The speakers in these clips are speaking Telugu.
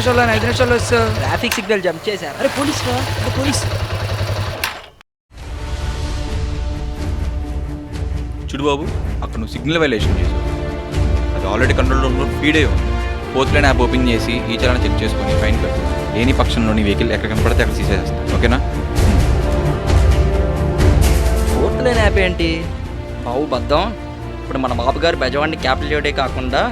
నిమిషాల్లో వస్తా. ట్రాఫిక్ సిగ్నల్ జంప్ చేశారు. అరే పోలీస్ రా, అరే పోలీస్. చూడు బాబు, అక్కడ నువ్వు సిగ్నల్ వైలేషన్ చేసావు. అది ఆల్రెడీ కంట్రోల్లో ఫీడ్ అయ్యి ఉంది. ఫోర్త్ లైన్ యాప్ ఓపెన్ చేసి ఈ చలాన్ని చెక్ చేసుకొని ఫైన్ కట్టు. లేని పక్షంలో నీ వెహికల్ ఎక్కడ కనపడితే అక్కడ తీసేస్తాను. ఓకేనా? ఫోర్త్ లైన్ యాప్ ఏంటి బాబు బద్దం? ఇప్పుడు మన బాబు గారు బెజవాడిని క్యాపిటల్ చేయడే కాకుండా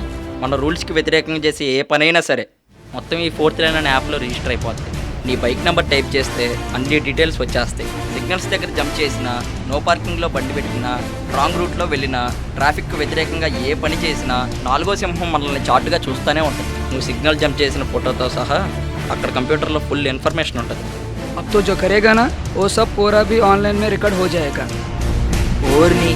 మన రూల్స్కి వ్యతిరేకంగా చేసే ఏ పనైనా సరే మొత్తం ఈ ఫోర్త్ లైన్ అనే యాప్లో రిజిస్టర్ అయిపోతుంది. నీ బైక్ నెంబర్ టైప్ చేస్తే అన్ని డీటెయిల్స్ వచ్చేస్తాయి. సిగ్నల్స్ దగ్గర జంప్ చేసినా, నో పార్కింగ్లో బండి పెట్టినా, రాంగ్ రూట్లో వెళ్ళినా, ట్రాఫిక్కు వ్యతిరేకంగా ఏ పని చేసినా నాలుగో సింహం మనల్ని చాటుగా చూస్తూనే ఉంటుంది. నువ్వు సిగ్నల్ జంప్ చేసిన ఫోటోతో సహా అక్కడ కంప్యూటర్లో ఫుల్ ఇన్ఫర్మేషన్ ఉంటుంది. अब तो जो करेगा ना वो सब पूरा भी ऑनलाइन में रिकॉर्ड हो जाएगा. ఓర్ని